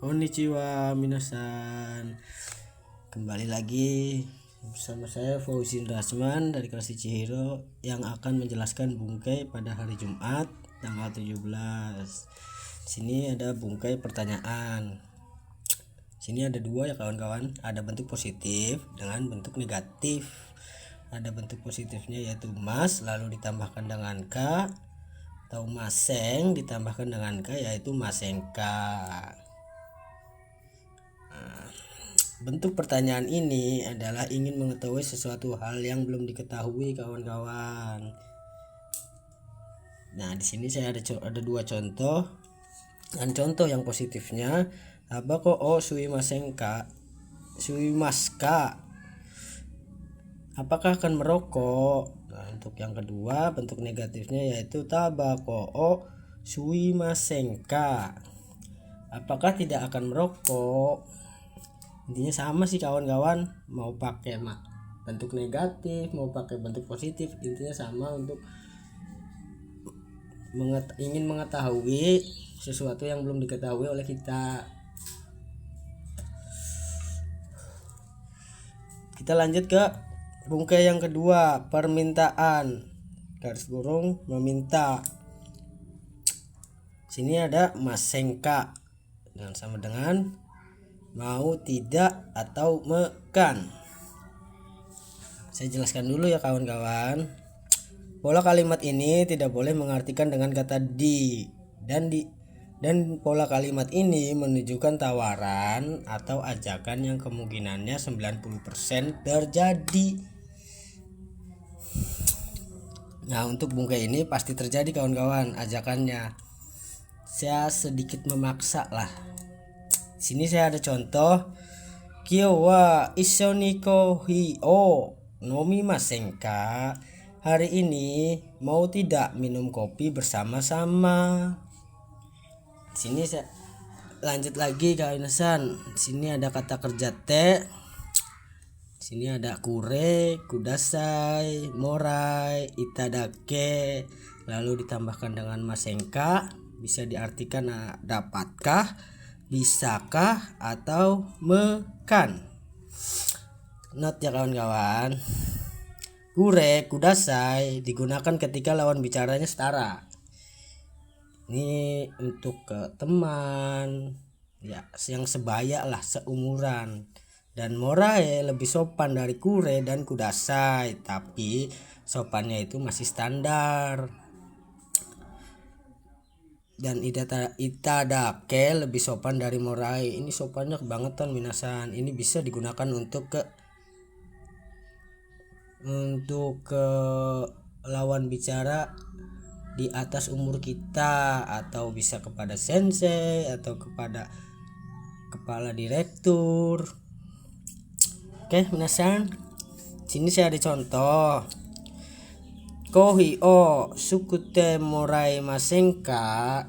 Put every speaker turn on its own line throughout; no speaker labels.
Konnichiwa minasan. Kembali lagi bersama saya Fauzin Rasman dari kelas Chihiro yang akan menjelaskan bungkai pada hari Jumat tanggal 17. Sini ada bungkai pertanyaan. Sini ada dua ya kawan-kawan, ada bentuk positif dengan bentuk negatif. Ada bentuk positifnya yaitu mas lalu ditambahkan dengan k, atau maseng ditambahkan dengan k yaitu masengka. Bentuk pertanyaan ini adalah ingin mengetahui sesuatu hal yang belum diketahui kawan-kawan. Nah, di sini saya ada dua contoh. Dan contoh yang positifnya, abako o suimasenka, suimaska. Apakah akan merokok? Nah, untuk yang kedua, bentuk negatifnya yaitu tabako o suimasenka. Apakah tidak akan merokok? Intinya sama sih kawan-kawan, mau pakai bentuk negatif mau pakai bentuk positif, intinya sama untuk ingin mengetahui sesuatu yang belum diketahui oleh kita. Kita lanjut ke bungkai yang kedua, permintaan garis burung meminta. Sini ada masengka dengan sama dengan mau, tidak, atau mekan. Saya jelaskan dulu ya kawan-kawan. Pola kalimat ini tidak boleh mengartikan dengan kata di dan pola kalimat ini menunjukkan tawaran atau ajakan yang kemungkinannya 90% terjadi. Nah, untuk bungkai ini pasti terjadi kawan-kawan ajakannya. Saya sedikit memaksa lah. Sini saya ada contoh. Kyo wa issoni kohi o nomimasen ka? Hari ini mau tidak minum kopi bersama-sama? Sini saya lanjut lagi kawan-kawan. Sini ada kata kerja te. Sini ada kure, kudasai, morai, itadake. Lalu ditambahkan dengan masenka, bisa diartikan dapatkah, bisakah, atau mekan. Note ya kawan-kawan, kure, kudasai digunakan ketika lawan bicaranya setara. Ini untuk ke teman ya, yang sebaya lah, seumuran. Dan morai lebih sopan dari kure dan kudasai, tapi sopannya itu masih standar. Dan itadake lebih sopan dari morai. Ini sopannya kebangetan minasan. Ini bisa digunakan untuk ke lawan bicara di atas umur kita, atau bisa kepada sensei atau kepada kepala direktur. Oke minasan, sini saya ada contoh. Kohi o sukute morai masenka?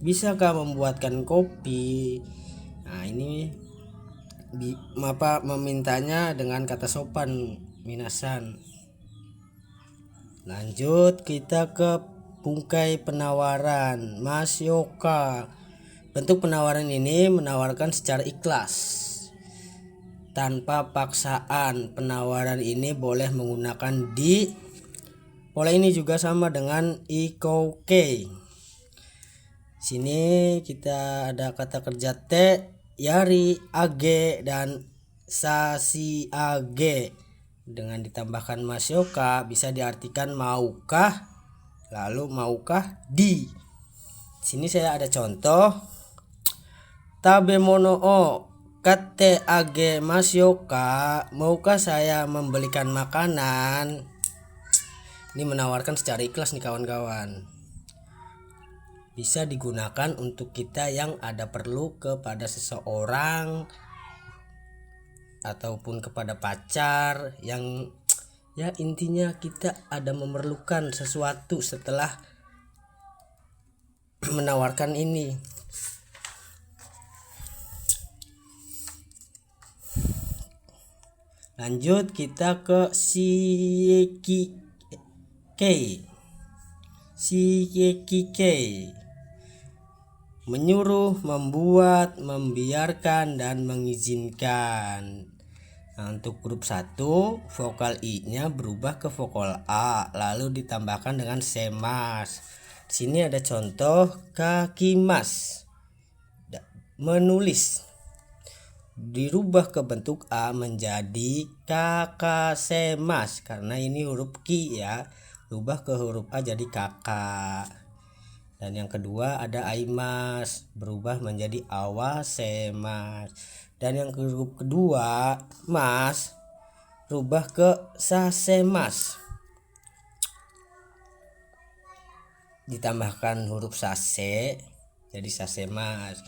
Bisakah membuatkan kopi? Nah, ini memintanya dengan kata sopan minasan. Lanjut kita ke bungkai penawaran masyoka. Bentuk penawaran ini menawarkan secara ikhlas tanpa paksaan. Penawaran ini boleh menggunakan di. Pola ini juga sama dengan ikouke. Sini kita ada kata kerja te, yari, age, dan sasi age. Dengan ditambahkan masyoka bisa diartikan maukah, lalu maukah di. Sini saya ada contoh. Tabemono o kate age masyoka? Maukah saya membelikan makanan? Ini menawarkan secara ikhlas nih kawan-kawan. Bisa digunakan untuk kita yang ada perlu kepada seseorang ataupun kepada pacar, yang ya intinya kita ada memerlukan sesuatu setelah menawarkan ini. Lanjut kita ke Shikekei. menyuruh, membuat, membiarkan, dan mengizinkan. Nah, untuk grup 1 vokal I-nya berubah ke vokal A lalu ditambahkan dengan semas. Di sini ada contoh kakimas. Menulis dirubah ke bentuk A menjadi kakasemas karena ini huruf Ki ya. Rubah ke huruf A jadi kakak. Dan yang kedua ada aimas, berubah menjadi awasemas. Dan yang huruf kedua mas rubah ke sasemas, ditambahkan huruf sase jadi sasemas.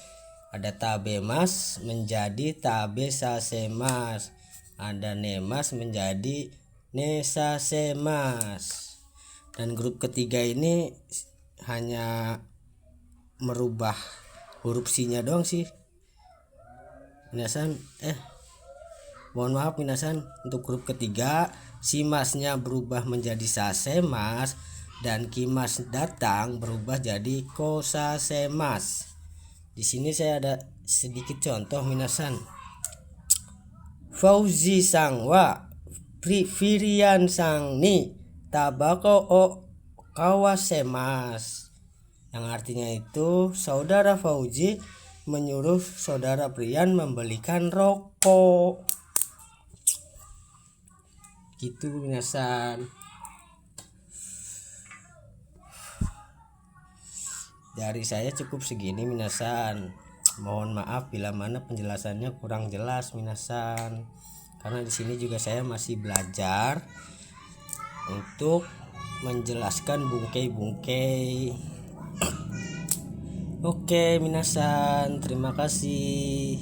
Ada tabemas menjadi tabe sasemas, ada nemas menjadi nesasemas. Dan grup ketiga ini hanya merubah huruf C-nya doang sih minasan. Mohon maaf minasan, untuk grup ketiga si masnya berubah menjadi sasemas dan kimas datang berubah jadi kosasemas. Di sini saya ada sedikit contoh minasan. Fauzi sangwa Firian sang ni tabako o kawasemas, yang artinya itu saudara Fauzi menyuruh saudara Prian membelikan rokok. Gitu minasan. Dari saya cukup segini minasan. Mohon maaf bila mana penjelasannya kurang jelas minasan. Karena di sini juga saya masih belajar untuk menjelaskan bungkei-bungkei. Oke minasan, terima kasih.